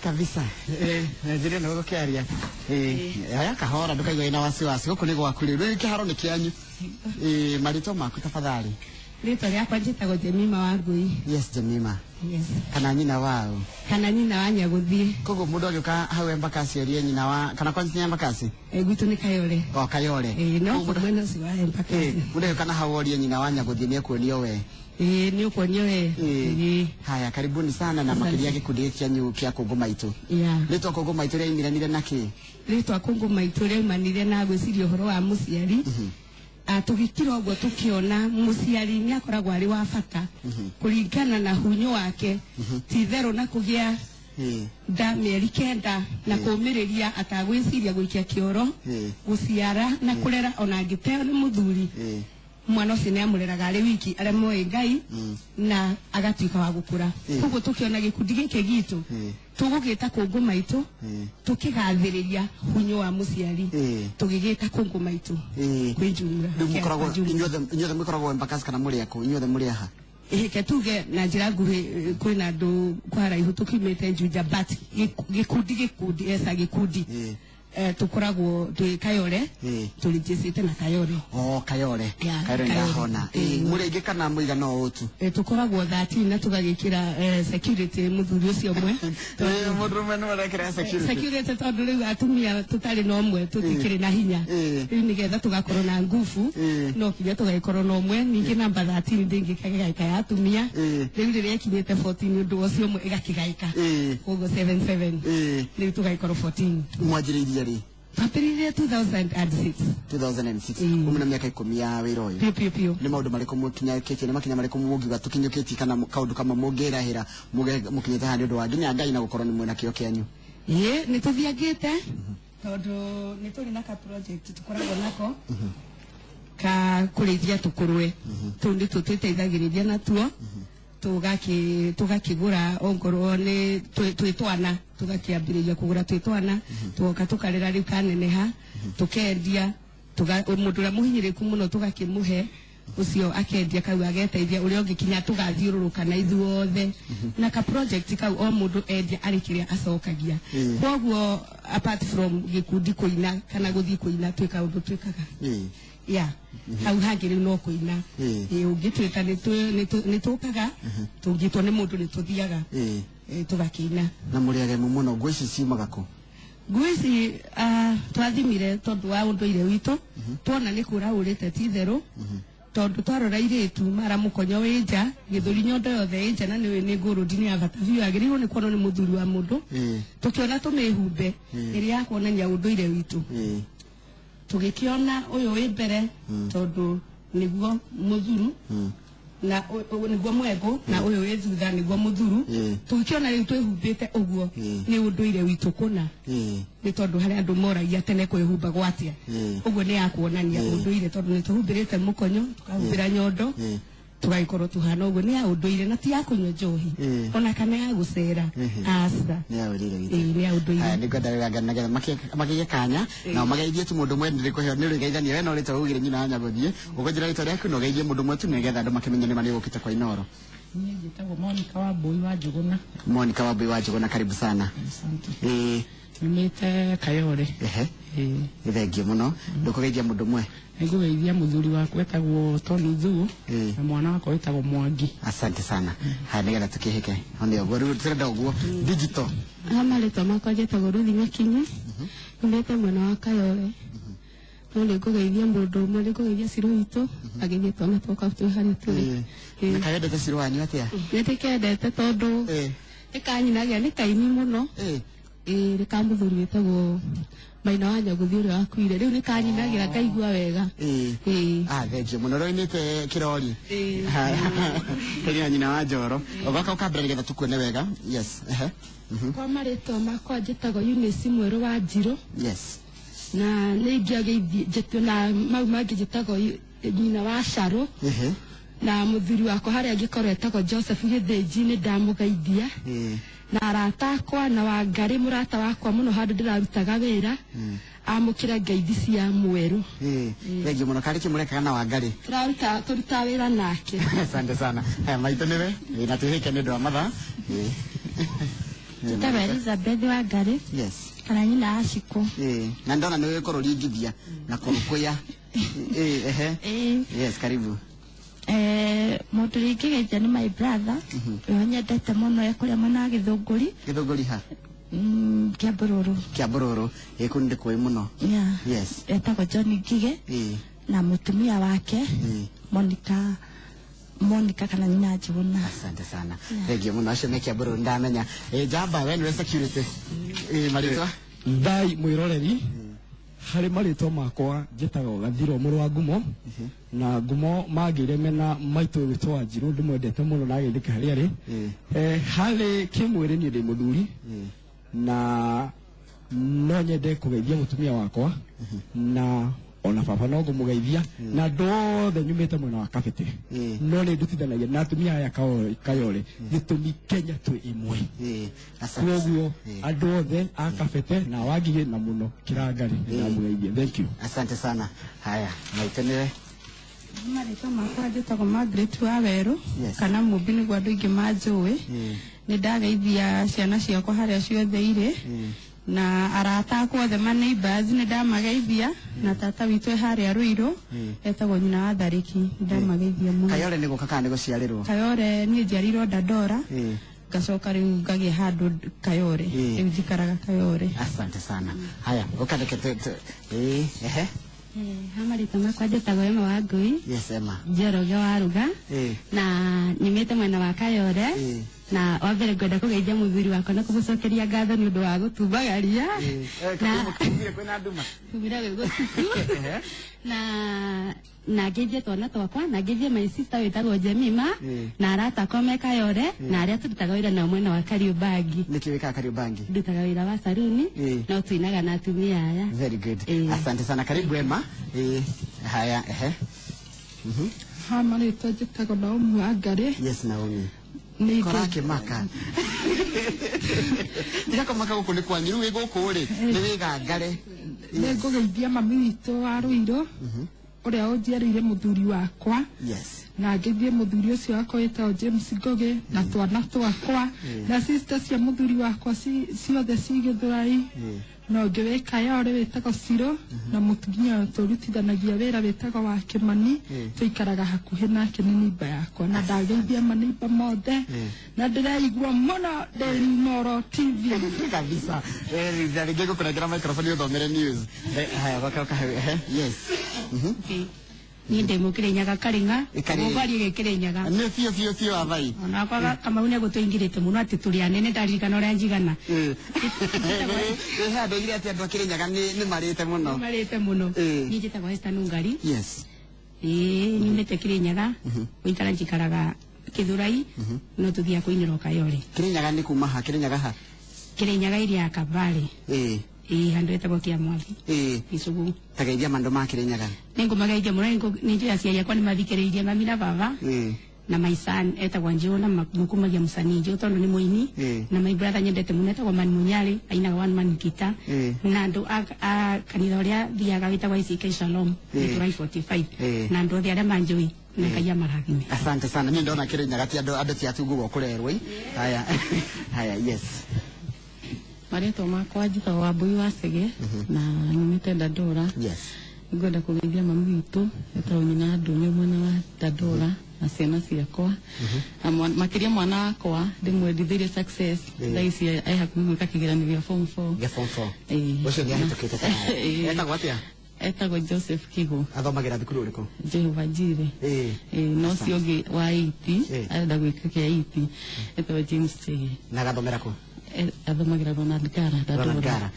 Kabisa. Njire no gukiaria. Aya kahora ndukaigwa ina wasiwasi guku ni gwaku riu kiharo ni kianyu. Marito maku tafadhali. Rito yakwa njitagwo Jemima Wangui. Yes, Jemima. Yes. Kana nyina wao. Kana nyina wa Nyaguthie. Kogo mundu agioka hawe Embakasi arie nyina wa kana kwa nyina Embakasi. Gwitu ni Kayole. O Kayole. No mwena si wa Embakasi. Mundu agioka na hawe arie nyina wa Nyaguthie ni ekuonio we. Ni ukonyo we. Haya, karibuni sana na makiria gikundi kianyu kia Kongo Maitu. Rito Kongo Maitu ria imiranire naki. Rito Kongo Maitu ria imanire na gwiciria uhoro wa muciari. Tugikira uguo tukiona muciari ni akoragwo ari wa bata kuringana na hunyo wake ti thero na kugia da mieri kenda na kumiriria atagwiciria guikia kioro guciara na kurera ona ngiteo ni muthuri mwana ucio ni amureraga ari wiki ari moe ngai na agatuika wa gukura koguo tukiona gikundi gike gitu tugugita kungu maitu tukigathiriria hunyo wa muciari tugigita kungu maitu kwijura mukoragwo inyothe mukoragwo embakasi kana muri ako inyothe muri aha ke tuge na njira nguhi kwina andu kwara ihu tukimete Juja but gikundi esa gikundi tukoragwo twi Kayore tulijisite na Kayore Kayore ndahona muri ingi kana muigana utu tukoragwo 13 na tugagikira security muthuri ucio mwe murume no arekira security tondu riu atumia tutari no mwe tutikiri na hinya riu nigetha tugakorwo na nguvu no kinya tugakorwo no mwe ningi namba 13 ndingi kagaika ya atumia riu riria kinyete 14 ndu ucio mwe igakigaika kogo 77 riu tugakorwo 14 mwajiririe ri Papiriria 2006 umena miaka 10 ya wira uyu pio ni maundu mariko mukinya keke ni makinya mariko mugiga tukinyukiti kana kaundu kama mugerahira mukinyete handi undu wangi nya ngai na gukorwo ni mwena kio kenyu ni tuthiagite tondu ni turi na ka project tukoragwo nako ka kurithia tukurwe tundi tutiteithagiriria natuo tugakigura ongorwo ni twitwana tugakiambiriria kugura twitwana tugoka tukarera riu kaneneha tukendia mundu ria muhinyiriku muno tugakimuhe ucio akendia kau ageteithia uria ungikinya tugathiururuka na ithuothe na ka project kau o mundu endia arikiria acokagia koguo apart from gikundi kuina kana guthii kuina twika undu twikaga hau hangiri no kuina ungitwika ni tukaga tungitwo ni mundu ni tuthiaga tugakina na muri agemu muno ngwici ciumaga ku ngwici twathimire tondu wa unduire witu tuona ni kura urite titheru tondu twarora iritu mara mukonyo winja githuri nyondo yothe inja na ni nguru dini ya batabiu agirirwo ni kuona ni muthuri wa mundu tukiona tumihumbe iria kuonania unduire witu tugikiona uyu wi mbere tondu niguo muthuru na niguo mwego na uyu wi thutha niguo muthuru tugikiona riu twihumbite uguo ni unduire witu kuna ni tondu hari andu moragia tene kwihumba gwatia uguo ni akuonania unduire tondu ni tuhumbirite mukonyo tukahumbira nyondo tugaikorwo tuhana uguo ni ya unduire na ti ya kunywa njohi ona kana ya gucera asa ni ya urire ni ya unduire ni gwenda nganaga makige kanya na magaithie tu mundu mwe ndiri kuheo ni rigaithania we no rita ugire nyina anya guthie ugonjira rita riaku no gaithie mundu mwe tu nigetha andu makimenya ni mari gukita kwa Inoro ni njitagwo Monica Wambui wa Njuguna Monica Wambui wa Njuguna karibu sana asante tumite Kayore thengio muno ndukugeithia mundu mwe nigugeithia muthuri waku wetagwo Tony Thuo na mwana wako wetagwo Mwangi asante sana nigetha tukihike ondio guru turenda uguo digital amarito makwa jetagwo Ruthi Nyakinyi ndete mwana wa Kayore none ngugeithia mundu umwe ngugeithia ciru itu agithitwo na toka tu hari turi nikayendete ciru wanyu atia nitikendete tondu ikanyinagia ni kaini muno rikamuthuri wetagwo Maina wa Nyaguthi uria wakuire riu ni kanyinagira ngaigua wega thengio muno roinite kirori kenya nyina wa Njoro ogaka ukambira nigetha tukuone wega yes kwa marito makwa njitagwo Eunice Mweru wa Njiro na ningiageithia njitwo na mau mangi njitagwo nyina wa Caro na muthuri wako haria ngikorwo etagwo Joseph Githinji ni ndamugeithia na arata akwa na Wangari murata wakwa muno handu ndirarutaga wira amukira ngeithi cia Mweru thengio muno kari kimureka na Wangari turuta wira nake asante sana maito niwe na tuhike ni ndo matha Tutabe Elizabeth Wangari kana nyina Ashiko na ndona niwe kororigithia na kurukuya yes karibu mundu ringigeithia ni my brother nyendete muno ekuria mwana Githunguri ha Kiambururu ikundi kwi muno yes etagwo John Ngige na mutumia wake Monica kana nyina Njuguna asante sana thengio muno acio me Kiambururu ndamenya jamba we ni security maritwa Ndai mwiroreri hari marito makwa njitagwo Gathiro muru wa Ngumo na Ngumo magire mena maitu witwa Njiru ndimwendete muno na agithika hari ari hari kimwiri ni ndi muthuri na no nyende kugeithia mutumia wakwa na ona baba no ngumugeithia na ndothe nyumite mwena wa Kabete no ni ndutithanagia na atumia aya Kayole gitumi Kenya twi imwe koguo andu othe a Kabete na Wangige na muno Kirangari na mugeithia. Thank you, asante sana. Haya maitenere marito makwa njitagwo Margaret Waweru kana Mumbi niguo andu ingi manjui ni ndageithia ciana ciakwa haria ciothe ire na arata akwa othe ma neighbors ni ndamageithia na tata witu haria Ruiru etagwo nyina wa Thariki ndamageithia muno. Kayole ni gukaka ni guciarirwo Kayole ni njiarirwo Dandora gacoka riu ngagie handu Kayole riu njikaraga Kayole. Asante sana. Haya ukandike Hamarito makwa njitagwo Emma Wangui. Yes Emma. Njoroge wa Ruga na nyumite mwena wa Kayole na wambere ngwenda kugeithia muthuri wakwa na kumucokeria ngatho ni undu wa gutumbagaria na kwina nduma kumira we gututu na ngeithie twana twakwa na ngeithie my sister witagwo Jemima na arata akwa Kayole na aria turutaga wira na mwena wa Kariubangi. Niki wika Kariubangi? Ndutaga wira wa saruni na tuinaga na atumia aya. Very good. Asante sana, karibu Emma. Haya Hamarito njitagwo Naomi Wangari. Yes Naomi. Korake maka ndiko maka guku ni kwanyu wi guku ri ni wigangare ni ngugeithia mami witu wa Ruiru uria unjiarire muthuri wakwa. Yes. Na ngeithie muthuri ucio wakwa witagwo James Ngoge na twana twakwa na sister cia muthuri wakwa ciothe ci Githurai no ngewe Kayole witagwo Ciro na mutumia turutithanagia wira witagwo wa Kimani tuikaraga hakuhi nake ni nimba yakwa na ndageithia manimba mothe na ndiraigua muno Daily Noro TV kabisa. Ndio gukunegira microphone uthomere news. Haya wakaka yes. Ni ndemu Kirinyaga Karinga ubari Kirinyaga ni fio avai ona kwa kama une gutuingirite muno ati tuli anene ndarikana uria njigana ha ndogira ati andu Kirinyaga ni marite muno ni njitagwo Esther Nungari. Yes. Nyumite Kirinyaga uikara njikaraga Githurai no tuthia kuinira Kayole. Kirinyaga ni kuma ha Kirinyaga iria ya Kabale handu etagwo Kiamwathi Isugu tageithia mandu ma Kirinyaga ningumageithia muno ni njira cia yakwa ni mathikiriirie mami na baba na my son etagwo Njuna mukumagia musanii njo tondu ni muini na my brother nyendete muno etagwo Mani Munyari ainaga one man guitar na andu a kanitha uria thiaga witagwo ICK Shalom Githurai 45 na andu othe aria manjui na Ngai amarathime. Asante sana. Mimi ndona Kirinyaga ti andu ti atungu kurerwo. Haya yes. Marito makwa njitagwo Wambui wa Sege na nyumite Dandora. Yes. Ngwenda kugeithia mami witu etagwo nyina ndume mwena wa Dandora na ciana ciakwa makiria mwana wakwa ndimwendithirie success thaisi ai hakuhi gwika kigeranio gĩa form 4 ucio ni ahitukite etagwo atia? Etagwo Joseph Kigo. Athomagira thukuru uriku? Jehova Jire. No cio ngi wa 80 arenda gwika kia 80 etagwo James Chege na gathomera ku athomagira Ronald Gara.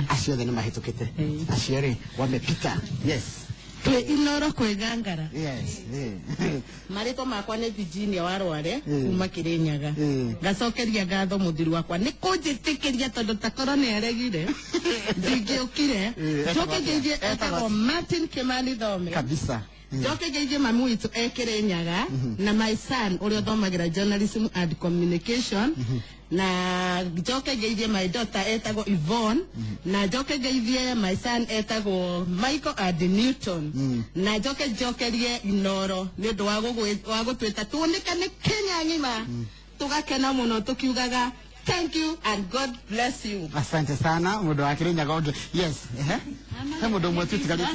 Acio othe ni mahitukite acio ri wamepita. Yes. Inoro kwegangara. Yes. Marito makwa ni Virginia Warware kuma Kirinyaga. Gacokeria ngatho muthuri wakwa ni kunjitikiria tondu takoro ni aregire ndingiukire njoke ngeithie etagwo Martin Kimani Thome kabisa. Njoke ngeithie mami witu Kirinyaga na my son uria thomagira journalism and communication na njoke ngeithie my daughter etagwo Yvonne na njoke ngeithie my son etagwo Michael and Newton na njokerie Inoro ni undu wa gutwita tuonikane Kenya ngima tugakena muno tukiugaga thank you and God bless you. Asante sana mundu wa Kirinyaga onge. Yes. Mundu mwe tutigarite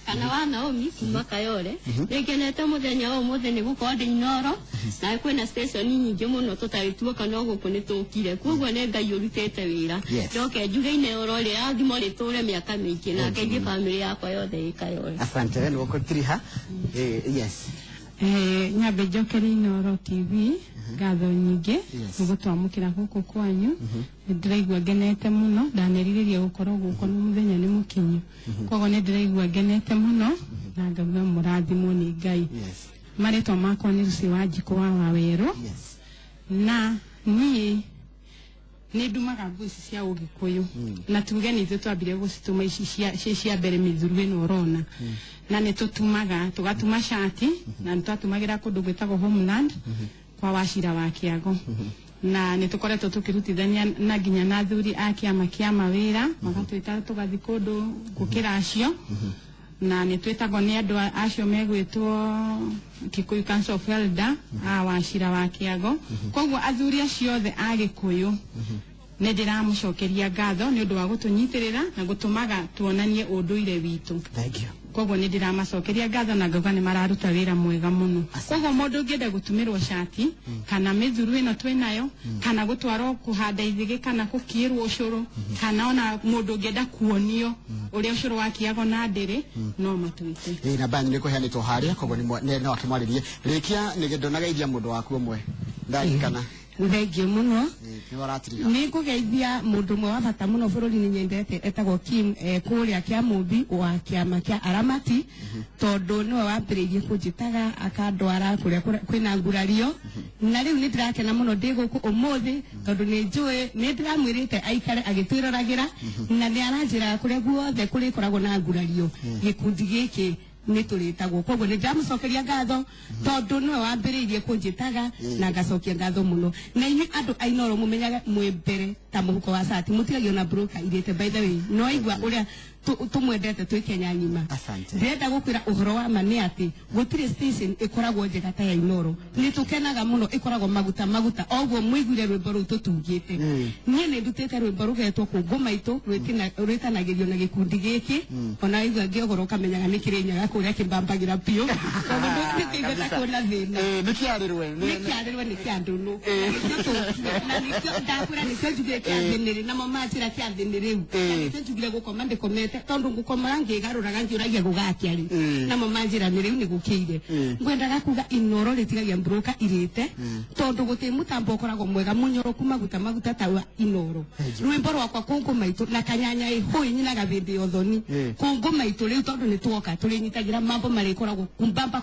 kana wa Naomi kuma Kayole nikenete muthenya umuthi ni gukorwo ndi Inoro na kwina station nyingi muno tutagituo kana guku ni tukire koguo ne Ngai urutete wira njoke njuge Inoro ri athimo riture miaka mingi na ngeithie family yakwa yothe i Kayole. Asante we nuko tiriha. Yes. Nyambe njokeri Inoro TV ngatho nyingi gutwamukira guku kwanyu ndiraigua ngenete muno ndaneririe gukorwo guku no muthenya ni mukinyu koguo ni ndiraigua ngenete muno na ngauga murathimwo ni Ngai. Marito makwa ni Lucy Wanjiku wa Waweru na ni ni ndumaga nguo ici cia Ũgĩkũyũ na tuge nĩ ithuĩ twambire gũcituma ici cia mbere mĩthuru ĩno ũrona na nĩ tũtumaga tũgatuma shati na nĩ twatumagĩra kũndũ gwĩtagwo Homeland kwa Wachira wa Kĩago na nĩ tũkoretwo tũkĩrutithania na nginya na athuri a kĩama kĩa mawĩra magatwĩta tũgathi kũndũ gũkĩra acio na nĩ twĩtagwo nĩ andũ acio megwĩtwo Kikuyu Council of Elder a Wachira wa Kĩago koguo athuri acio othe a Gĩkũyũ nĩ ndĩramũcokeria ngatho nĩ ũndũ wa gũtũnyitĩrĩra na gũtũmaga tuonanie ũndũire witũ. Thank you. Koguo nĩ ndĩramacokeria ngatho na ngauga nĩ mararuta wĩra mwega mũno. Koguo mũndũ ũngĩenda gũtumĩrwo shati kana mĩthuru ĩno twĩnayo kana gũtwarwo kũhanda ithigĩ kana gũkĩrwo ũcũrũ kana ona mũndũ ũngĩenda kuonio ũrĩa ũcũrũ wa Kĩago na ndĩrĩ no matwĩte. Na bani nĩ kũheanĩtwo harĩa koguo no akĩmwarĩrie rĩkia nĩ ndonageithia mũndũ waku ũmwe ndarikana. Thengiũ mũno. Nĩ ngũgeithia mũndũ ũmwe wa bata mũno bũrũri-inĩ nyendete etagwo Kim kũrĩa Kĩamũmbi wa kĩama kĩa Aramati tondũ nĩwe wambĩrĩirie kũnjĩtaga akandwara kũrĩa kwĩna ngurario na rĩu nĩ ndĩrakena mũno ndĩ gũkũ ũmũthĩ tondũ nĩ njũĩ nĩ ndĩramwĩrĩte aikare agĩtwĩroragĩra na nĩ aranjĩra kũrĩa guothe kũrĩkoragwo na ngurario gĩkundi gĩkĩ nĩ tũrĩtagwo koguo nĩ ndĩramũcokeria ngatho tondũ nĩwe wambĩrĩirie kũnjĩtaga na ngacokia ngatho mũno na inyuĩ andũ a Inooro mũmenyaga mwĩ mbere ta mũhuko wa cati mũtigagio na broka irĩte by the way no igua ũrĩa tumwendete twĩ Kenya ng'ima ndĩrenda gũkwĩra ũhoro wa ma nĩ atĩ gũtirĩ station ĩkoragwo njega ta ya Inooro nĩ tũkenaga mũno ĩkoragwo maguta oguo mũiguire rwĩmbo rũu tũtungĩte niĩ nĩ ndutĩte rwĩmbo rũgetwo kũngũ maitũ rwĩtanagĩrio na gĩkundi gĩkĩ ona igua ngĩogoro ũkamenyaga nĩ Kĩrĩnyaga kũrĩa kĩmbambagĩra biũ tondũ nĩkĩigũta kuona thĩna nĩkĩarĩrwe nĩ kĩandũnũ na nĩkĩo ndakwĩra nĩkĩo njugire kĩathĩnĩrĩ namo manjĩra kĩathĩnĩ rĩu nĩkĩo njugire gũkoma ndĩkomete tondu ngukomaga ngĩgarũraga ngĩũragia gũgakĩa rĩ namo manjĩra nĩ rĩu nĩ gũkĩire ngwendaga kuga Inooro rĩtigagia broka irĩte tondu gũtĩ mũtambo ũkoragwo mwega mũnyoroku maguta ta wa Inooro rwĩmbo rwakwa kũngũ maitũ na kanyanya hũi nyina gathĩndĩ othoni kũngũ maitũ rĩu tondu nĩ tuoka tũrĩnyitagĩra mambo marĩkoragwo kumbamba